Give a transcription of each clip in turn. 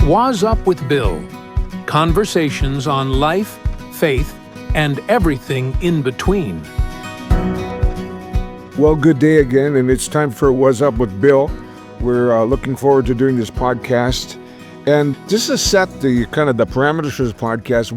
WOZ Up with Bill. Conversations on life, faith, and everything in between. Well, good day again, and it's time for WOZ Up with Bill. We're looking forward to doing this podcast. And just to set the parameters for this podcast,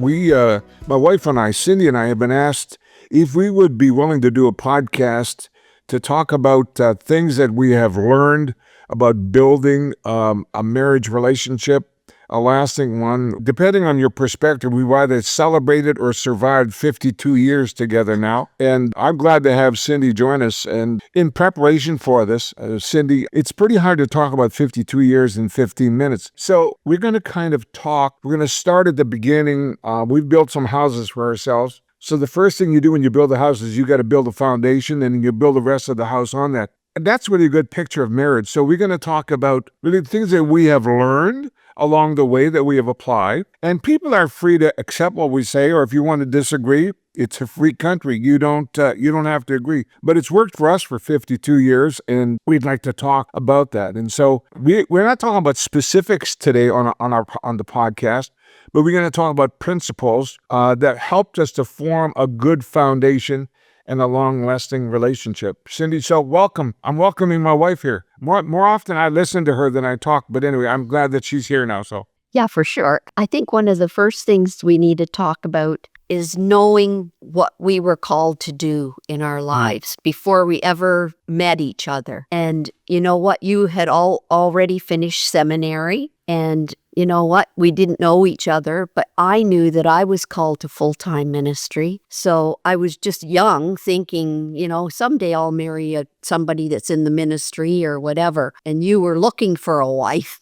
my wife and I, Cindy and I, have been asked if we would be willing to do a podcast to talk about things that we have learned about building a marriage relationship, a lasting one. Depending on your perspective, we've either celebrated or survived 52 years together now. And I'm glad to have Cindy join us. And in preparation for this, Cindy, it's pretty hard to talk about 52 years in 15 minutes. So we're going to kind of talk. We're going to start at the beginning. We've built some houses for ourselves. So the first thing you do when you build a house is you got to build a foundation and you build the rest of the house on that. And that's really a good picture of marriage. So we're going to talk about really things that we have learned along the way that we have applied. And people are free to accept what we say, or if you want to disagree, it's a free country. You don't have to agree. But it's worked for us for 52 years, and we'd like to talk about that. And so we're not talking about specifics today on the podcast, but we're going to talk about principles that helped us to form a good foundation and a long-lasting relationship. Cindy, so welcome. I'm welcoming my wife here. More often I listen to her than I talk, but anyway, I'm glad that she's here now. So yeah, for sure. I think one of the first things we need to talk about is knowing what we were called to do in our lives before we ever met each other. And you know what? You had already finished seminary, and you know what? We didn't know each other, but I knew that I was called to full-time ministry. So I was just young thinking, someday I'll marry somebody that's in the ministry or whatever. And you were looking for a wife.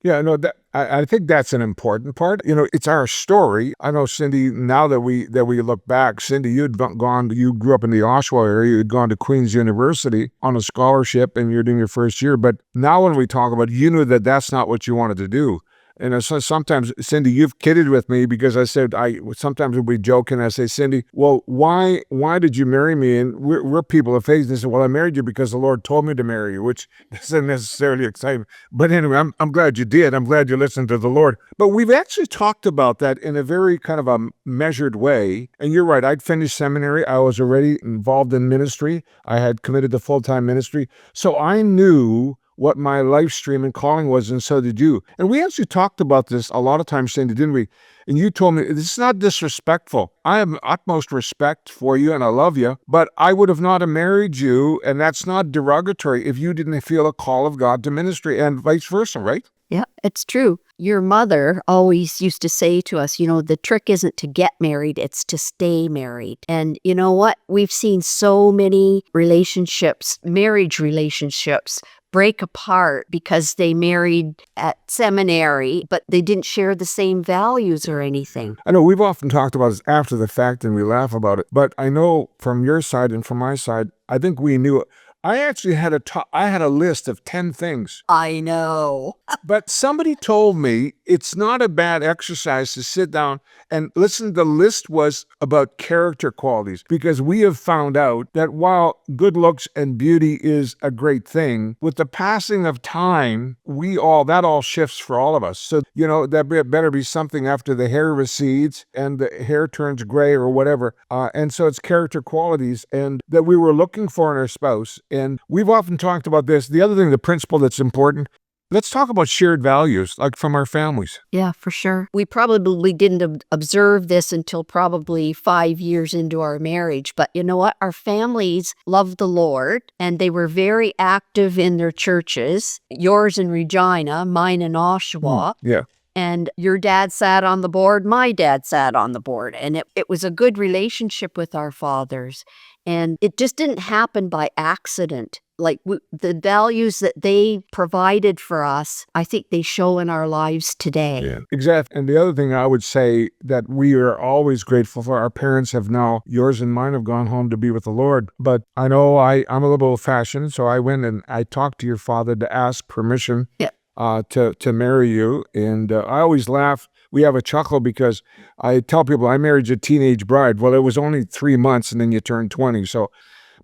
Yeah, no, I think that's an important part. It's our story. I know, Cindy, now that we look back, Cindy, you grew up in the Oshawa area, you'd gone to Queen's University on a scholarship, and you're doing your first year. But now when we talk about it, you knew that that's not what you wanted to do. And so sometimes, Cindy, you've kidded with me because I said, sometimes we joke and I say, Cindy, well, why did you marry me? And we're people of faith. And they say, well, I married you because the Lord told me to marry you, which isn't necessarily exciting. But anyway, I'm glad you did. I'm glad you listened to the Lord. But we've actually talked about that in a very kind of a measured way. And you're right. I'd finished seminary. I was already involved in ministry. I had committed to full-time ministry. So I knew what my life stream and calling was, and so did you. And we actually talked about this a lot of times, Cindy, didn't we? And you told me, this is not disrespectful. I have utmost respect for you, and I love you, but I would have not married you, and that's not derogatory, if you didn't feel a call of God to ministry, and vice versa, right? Yeah, it's true. Your mother always used to say to us, the trick isn't to get married, it's to stay married. And you know what? We've seen so many marriage relationships, break apart because they married at seminary, but they didn't share the same values or anything. I know we've often talked about this after the fact and we laugh about it, but I know from your side and from my side, I think we knew it. I actually had a list of 10 things. I know. But somebody told me it's not a bad exercise to sit down and listen. The list was about character qualities, because we have found out that while good looks and beauty is a great thing, with the passing of time, that all shifts for all of us. So, that better be something after the hair recedes and the hair turns gray or whatever. And so it's character qualities and that we were looking for in our spouse. And we've often talked about this. The other thing, the principle that's important, let's talk about shared values, like from our families. Yeah, for sure. We probably didn't observe this until probably 5 years into our marriage. But you know what? Our families loved the Lord, and they were very active in their churches. Yours in Regina, mine in Oshawa. Yeah. And your dad sat on the board, my dad sat on the board. And it was a good relationship with our fathers. And it just didn't happen by accident. Like the values that they provided for us, I think they show in our lives today. Yeah, exactly. And the other thing I would say that we are always grateful for, our parents have now, yours and mine have gone home to be with the Lord. But I know I'm a little old-fashioned, so I went and I talked to your father to ask permission. Yeah. To marry you. And I always laugh. We have a chuckle because I tell people I married a teenage bride. Well, it was only 3 months and then you turned 20. So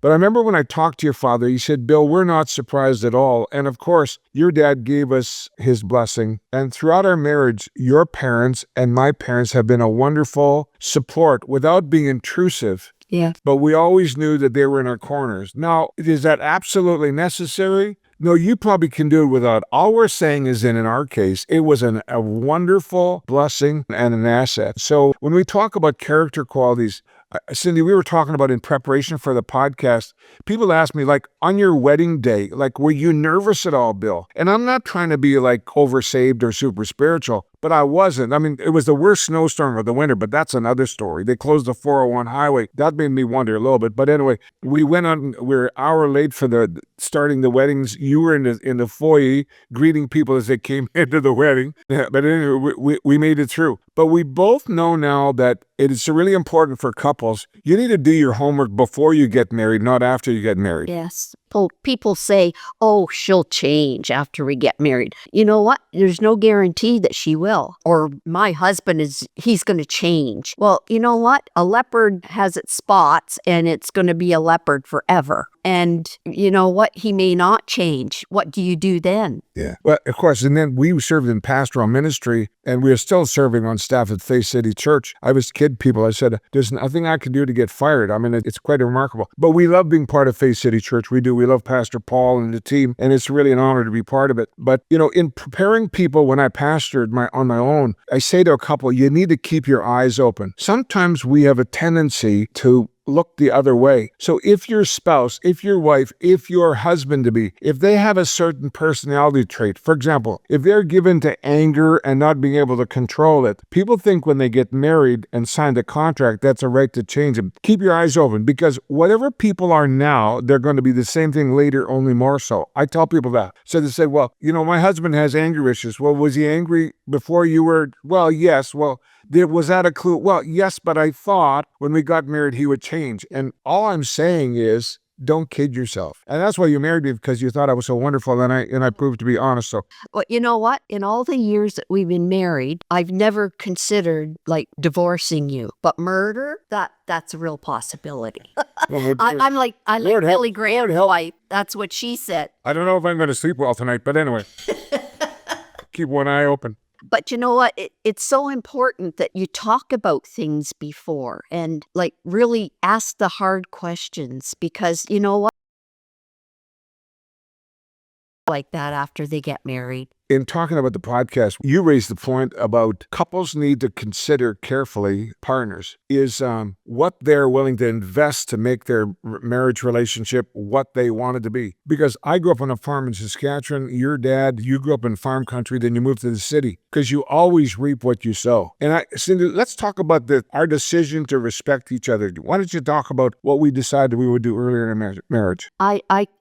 But I remember when I talked to your father, he said, Bill, we're not surprised at all. And of course, your dad gave us his blessing. And throughout our marriage, your parents and my parents have been a wonderful support without being intrusive. Yeah. But we always knew that they were in our corners. Now, is that absolutely necessary? No, you probably can do it without. All we're saying is in our case, it was a wonderful blessing and an asset. So when we talk about character qualities, Cindy, we were talking about in preparation for the podcast, people ask me, like, on your wedding day, like, were you nervous at all, Bill? And I'm not trying to be like oversaved or super spiritual, but I wasn't. I mean, it was the worst snowstorm of the winter, but that's another story. They closed the 401 highway. That made me wonder a little bit. But anyway, we were an hour late for starting the weddings. You were in the foyer greeting people as they came into the wedding. But anyway, we made it through. But we both know now that it is really important for couples. You need to do your homework before you get married, not after you get married. Yes. People say, oh, she'll change after we get married. You know what? There's no guarantee that she will. Or my husband he's going to change. Well, you know what? A leopard has its spots and it's going to be a leopard forever. And you know what? He may not change. What do you do then? Yeah. Well, of course. And then we served in pastoral ministry and we are still serving on staff at Faith City Church. I was kid people. I said, there's nothing I can do to get fired. I mean, it's quite remarkable. But we love being part of Faith City Church. We do. We love Pastor Paul and the team. And it's really an honor to be part of it. But, you know, in preparing people when I pastored on my own, I say to a couple, you need to keep your eyes open. Sometimes we have a tendency to look the other way. So if your spouse, if your wife, if your husband-to-be, if they have a certain personality trait, for example, if they're given to anger and not being able to control it, people think when they get married and signed a contract, that's a right to change them. Keep your eyes open because whatever people are now, they're going to be the same thing later, only more so. I tell people that. So they say, well, you know, my husband has anger issues. Well, was he angry before you were? Well, yes. Well, was that a clue? Well, yes, but I thought when we got married, he would change. And all I'm saying is, don't kid yourself. And that's why you married me, because you thought I was so wonderful, and I proved to be honest. So, well, you know what? In all the years that we've been married, I've never considered like divorcing you. But murder, that's a real possibility. I'm like Billy Graham's wife. That's what she said. I don't know if I'm going to sleep well tonight, but anyway, keep one eye open. But you know what? It's so important that you talk about things before and like really ask the hard questions because you know what? Like that after they get married. In talking about the podcast, you raised the point about couples need to consider carefully, partners, is what they're willing to invest to make their marriage relationship what they want it to be. Because I grew up on a farm in Saskatchewan, your dad, you grew up in farm country, then you moved to the city, because you always reap what you sow. And Cindy, let's talk about our decision to respect each other. Why don't you talk about what we decided we would do earlier in our marriage?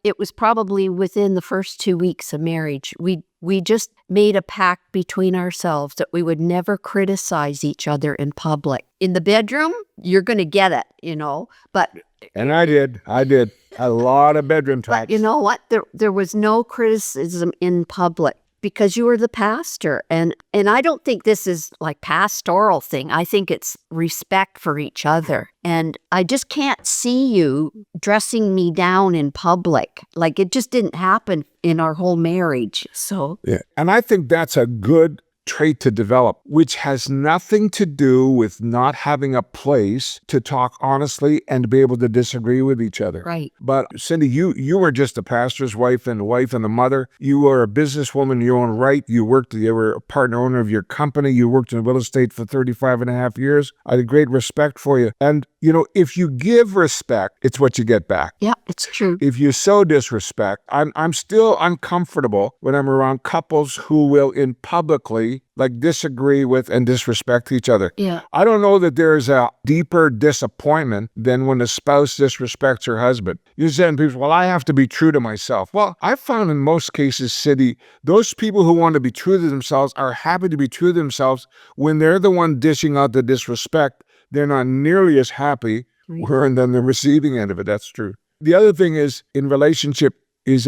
It was probably within the first 2 weeks of marriage. We just made a pact between ourselves that we would never criticize each other in public. In the bedroom, you're going to get it, you know, but... And I did. A lot of bedroom talks. But you know what? There was no criticism in public because you were the pastor. And I don't think this is like pastoral thing. I think it's respect for each other. And I just can't see you dressing me down in public. Like it just didn't happen in our whole marriage. So yeah. And I think that's a good trait to develop, which has nothing to do with not having a place to talk honestly and to be able to disagree with each other. Right. But Cindy, you were just a pastor's wife and a mother. You were a businesswoman in your own right. You were a partner owner of your company. You worked in real estate for 35 and a half years. I had great respect for you. And you know, if you give respect, it's what you get back. Yeah, it's true. If you sow disrespect, I'm still uncomfortable when I'm around couples who will publicly like disagree with and disrespect each other. Yeah. I don't know that there's a deeper disappointment than when a spouse disrespects her husband. You said people, well, I have to be true to myself. Well, I found in most cases, Cindy, those people who want to be true to themselves are happy to be true to themselves when they're the one dishing out the disrespect. They're not nearly as happy than the receiving end of it. That's true. The other thing is in relationship is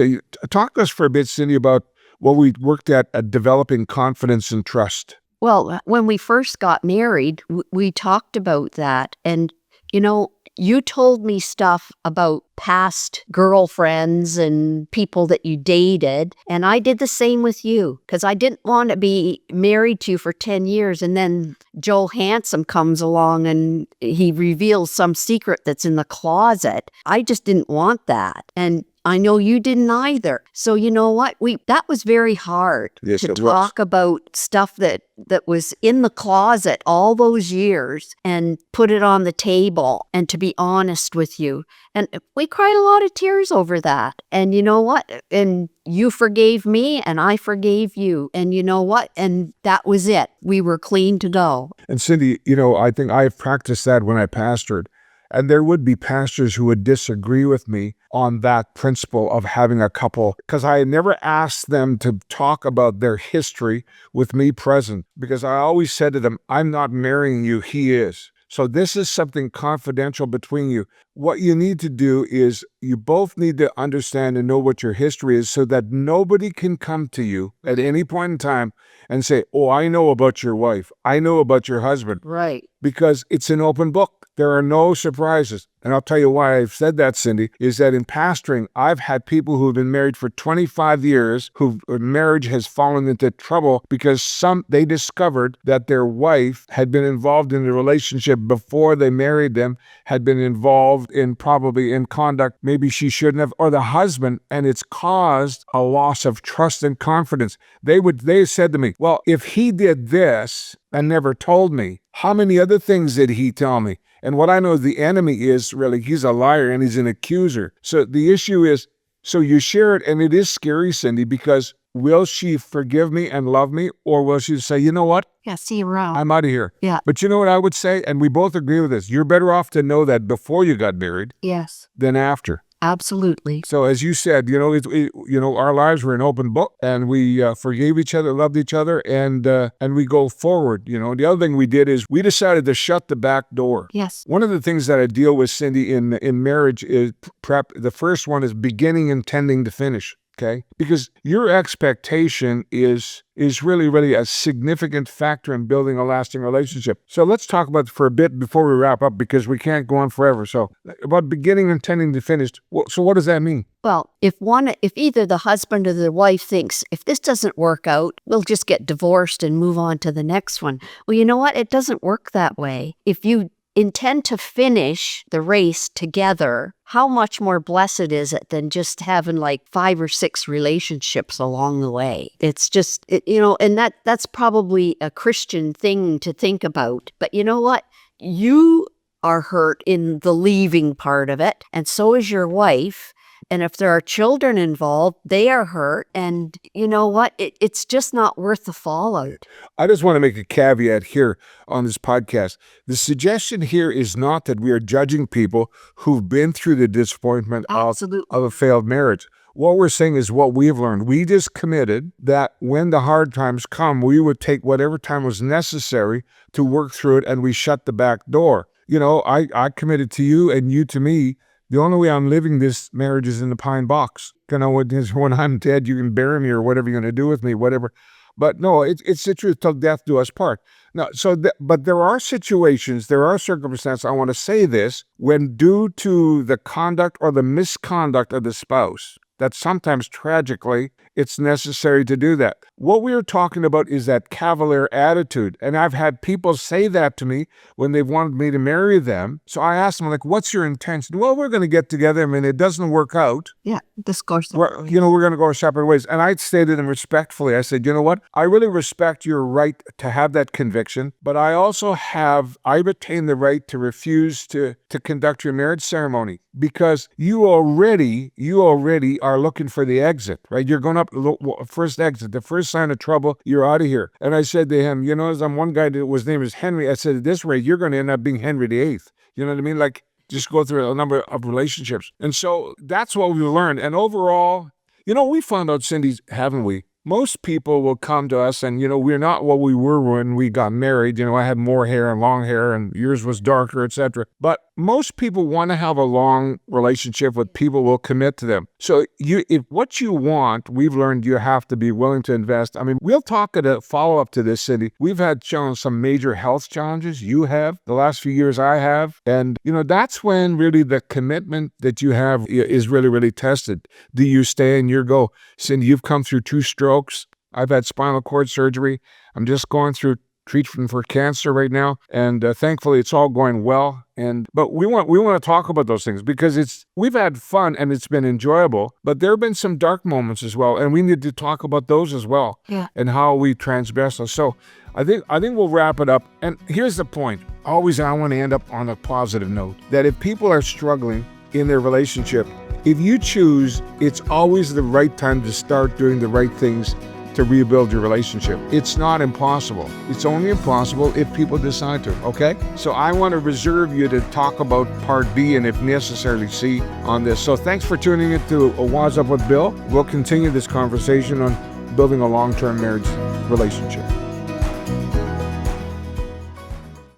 talk to us for a bit, Cindy, about what we worked at developing confidence and trust. Well, when we first got married, we talked about that. And, you know, you told me stuff about past girlfriends and people that you dated, and I did the same with you because I didn't want to be married to you for 10 years and then Joe Handsome comes along and he reveals some secret that's in the closet. I just didn't want that. And I know you didn't either. So you know what? That was very hard to talk about stuff that was in the closet all those years and put it on the table and to be honest with you. And we cried a lot of tears over that. And you know what? And you forgave me and I forgave you. And you know what? And that was it. We were clean to go. And Cindy, I think I've practiced that when I pastored. And there would be pastors who would disagree with me on that principle of having a couple, because I never asked them to talk about their history with me present, because I always said to them, I'm not marrying you, he is. So this is something confidential between you. What you need to do is you both need to understand and know what your history is so that nobody can come to you at any point in time and say, oh, I know about your wife. I know about your husband. Right. Because it's an open book. There are no surprises. And I'll tell you why I've said that, Cindy, is that in pastoring, I've had people who have been married for 25 years whose marriage has fallen into trouble because they discovered that their wife had been involved in the relationship before they married them, had been involved probably in conduct maybe she shouldn't have, or the husband, and it's caused a loss of trust and confidence. They said to me, well, if he did this and never told me, how many other things did he tell me? And what I know the enemy is really, he's a liar and he's an accuser. So the issue is, so you share it, and it is scary, Cindy, because will she forgive me and love me, or will she say, you know what? Yeah, see you around. I'm out of here. Yeah. But you know what I would say? And we both agree with this. You're better off to know that before you got married. Yes. Than after. Absolutely. So as you said, our lives were an open book, and we forgave each other, loved each other, and we go forward. The other thing we did is we decided to shut the back door. Yes. One of the things that I deal with, Cindy, in marriage is prep. The first one is beginning intending to finish. Okay? Because your expectation is really, really a significant factor in building a lasting relationship. So let's talk about it for a bit before we wrap up, because we can't go on forever. So about beginning intending to finish. So what does that mean? Well, if either the husband or the wife thinks, if this doesn't work out, we'll just get divorced and move on to the next one. Well, you know what? It doesn't work that way. If you intend to finish the race together, how much more blessed is it than just having like 5 or 6 relationships along the way? It's just, and that's probably a Christian thing to think about. But you know what? You are hurt in the leaving part of it, and so is your wife. And if there are children involved, they are hurt. And you know what? It's just not worth the fallout. I just want to make a caveat here on this podcast. The suggestion here is not that we are judging people who've been through the disappointment of a failed marriage. What we're saying is what we've learned. We just committed that when the hard times come, we would take whatever time was necessary to work through it, and we shut the back door. I committed to you and you to me. The only way I'm living this marriage is in the pine box. When I'm dead, you can bury me or whatever you're going to do with me, whatever. But no, it's the truth till death do us part. Now, but there are situations, there are circumstances, I want to say this, when due to the conduct or the misconduct of the spouse, that sometimes tragically it's necessary to do that. What we are talking about is that cavalier attitude. And I've had people say that to me when they've wanted me to marry them. So I asked them, what's your intention? Well, we're going to get together. I mean, it doesn't work out. Yeah, discourse. We're going to go our separate ways. And I stated to them respectfully, I said, you know what? I really respect your right to have that conviction, but I also I retain the right to refuse to conduct your marriage ceremony, because you already are looking for the exit, right? You're going up first exit, the first sign of trouble, you're out of here. And I said to him, as I'm one guy that his name is Henry, I said, at this rate, you're going to end up being Henry VIII. You know what I mean? Just go through a number of relationships. And so that's what we learned. And overall, we found out, Cindy, haven't we? Most people will come to us and, we're not what we were when we got married. I had more hair and long hair and yours was darker, etc. But most people want to have a long relationship with people who will commit to them. So if what you want, we've learned you have to be willing to invest. I mean, we'll talk at a follow-up to this, Cindy. We've had shown some major health challenges. You have, the last few years I have. And, that's when really the commitment that you have is really, really tested. Do you stay in your go? Cindy, you've come through 2 strokes. I've had spinal cord surgery. I'm just going through treatment for cancer right now, and thankfully it's all going well. But we want to talk about those things because we've had fun and it's been enjoyable. But there have been some dark moments as well, and we need to talk about those as well. Yeah. And how we transgress those. So I think we'll wrap it up. And here's the point: always, I want to end up on a positive note. That if people are struggling in their relationship, if you choose, it's always the right time to start doing the right things to rebuild your relationship. It's not impossible. It's only impossible if people decide to, okay? So I want to reserve you to talk about part B and if necessarily C on this. So thanks for tuning in to A WOZ Up with Bill. We'll continue this conversation on building a long-term marriage relationship.